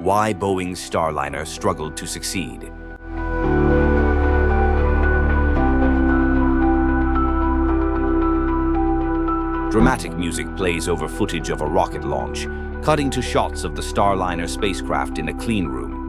Why Boeing's Starliner struggled to succeed. Dramatic music plays over footage of a rocket launch, cutting to shots of the Starliner spacecraft in a clean room.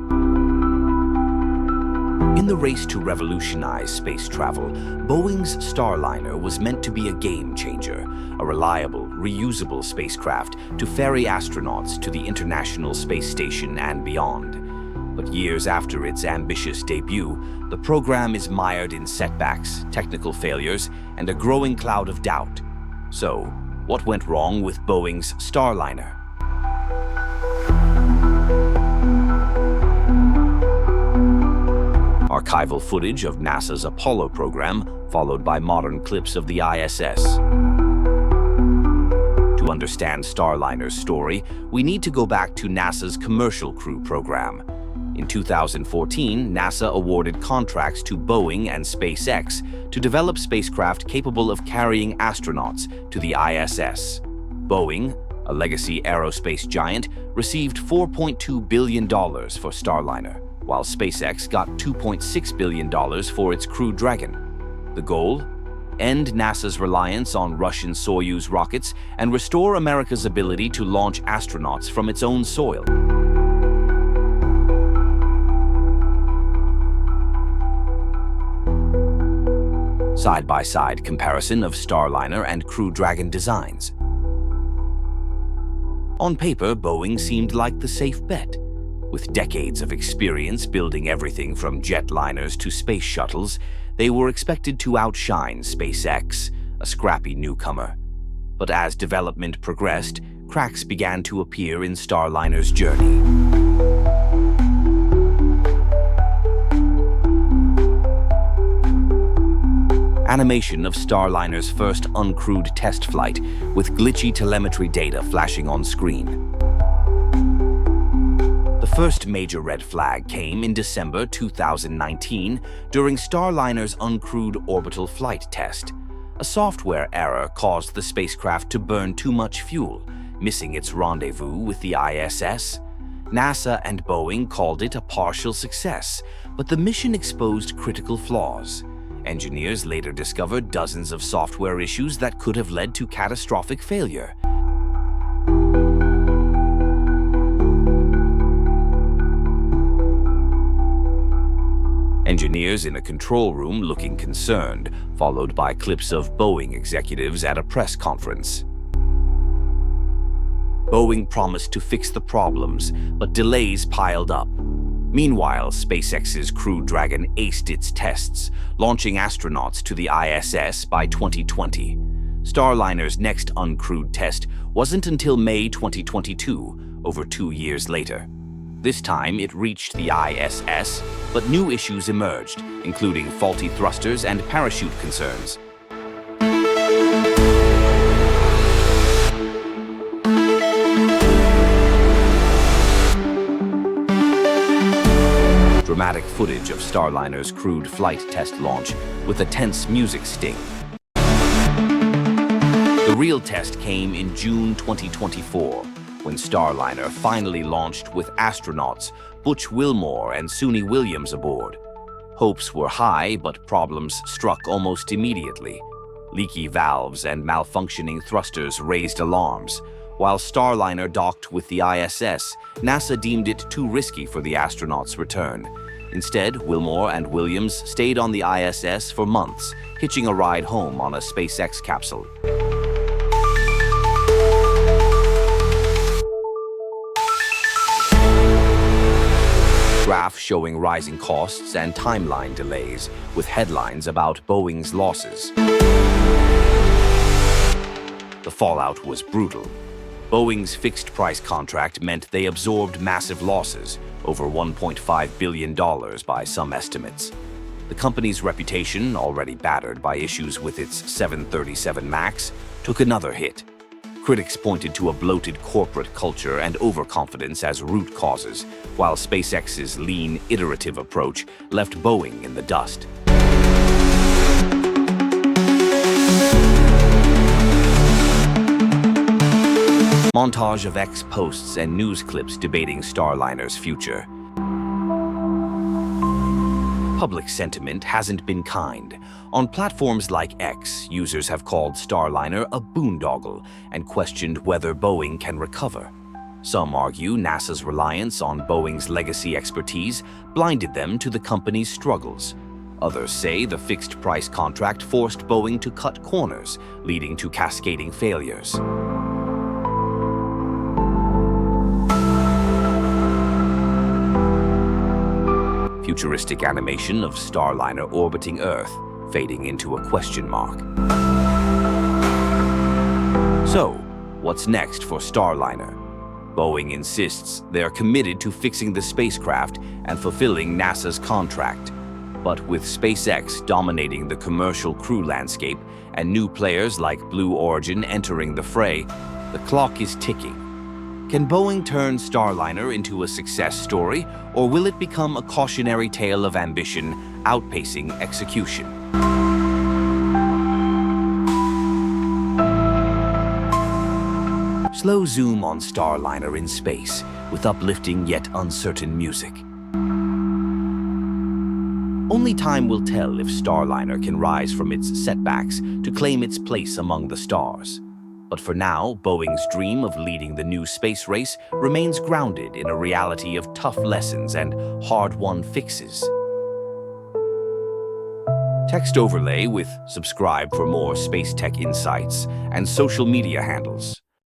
In the race to revolutionize space travel, Boeing's Starliner was meant to be a game changer, a reliable, reusable spacecraft to ferry astronauts to the International Space Station and beyond. But years after its ambitious debut, the program is mired in setbacks, technical failures, and a growing cloud of doubt. So, what went wrong with Boeing's Starliner? Archival footage of NASA's Apollo program, followed by modern clips of the ISS. To understand Starliner's story, we need to go back to NASA's Commercial Crew program. In 2014, NASA awarded contracts to Boeing and SpaceX to develop spacecraft capable of carrying astronauts to the ISS. Boeing, a legacy aerospace giant, received $4.2 billion for Starliner, while SpaceX got $2.6 billion for its Crew Dragon. The goal? End NASA's reliance on Russian Soyuz rockets and restore America's ability to launch astronauts from its own soil. Side-by-side comparison of Starliner and Crew Dragon designs. On paper, Boeing seemed like the safe bet. With decades of experience building everything from jetliners to space shuttles, they were expected to outshine SpaceX, a scrappy newcomer. But as development progressed, cracks began to appear in Starliner's journey. Animation of Starliner's first uncrewed test flight, with glitchy telemetry data flashing on screen. The first major red flag came in December 2019 during Starliner's uncrewed orbital flight test. A software error caused the spacecraft to burn too much fuel, missing its rendezvous with the ISS. NASA and Boeing called it a partial success, but the mission exposed critical flaws. Engineers later discovered dozens of software issues that could have led to catastrophic failure. Engineers in a control room looking concerned, followed by clips of Boeing executives at a press conference. Boeing promised to fix the problems, but delays piled up. Meanwhile, SpaceX's Crew Dragon aced its tests, launching astronauts to the ISS by 2020. Starliner's next uncrewed test wasn't until May 2022, over 2 years later. This time, it reached the ISS, but new issues emerged, including faulty thrusters and parachute concerns. Dramatic footage of Starliner's crewed flight test launch with a tense music sting. The real test came in June 2024, when Starliner finally launched with astronauts Butch Wilmore and Suni Williams aboard. Hopes were high, but problems struck almost immediately. Leaky valves and malfunctioning thrusters raised alarms. While Starliner docked with the ISS, NASA deemed it too risky for the astronauts' return. Instead, Wilmore and Williams stayed on the ISS for months, hitching a ride home on a SpaceX capsule. Graph showing rising costs and timeline delays, with headlines about Boeing's losses. The fallout was brutal. Boeing's fixed-price contract meant they absorbed massive losses, over $1.5 billion by some estimates. The company's reputation, already battered by issues with its 737 MAX, took another hit. Critics pointed to a bloated corporate culture and overconfidence as root causes, while SpaceX's lean, iterative approach left Boeing in the dust. Montage of X posts and news clips debating Starliner's future. Public sentiment hasn't been kind. On platforms like X, users have called Starliner a boondoggle and questioned whether Boeing can recover. Some argue NASA's reliance on Boeing's legacy expertise blinded them to the company's struggles. Others say the fixed-price contract forced Boeing to cut corners, leading to cascading failures. Futuristic animation of Starliner orbiting Earth, fading into a question mark. So, what's next for Starliner? Boeing insists they are committed to fixing the spacecraft and fulfilling NASA's contract. But with SpaceX dominating the commercial crew landscape and new players like Blue Origin entering the fray, the clock is ticking. Can Boeing turn Starliner into a success story, or will it become a cautionary tale of ambition outpacing execution? Slow zoom on Starliner in space, with uplifting yet uncertain music. Only time will tell if Starliner can rise from its setbacks to claim its place among the stars. But for now, Boeing's dream of leading the new space race remains grounded in a reality of tough lessons and hard-won fixes. Text overlay with subscribe for more space tech insights and social media handles.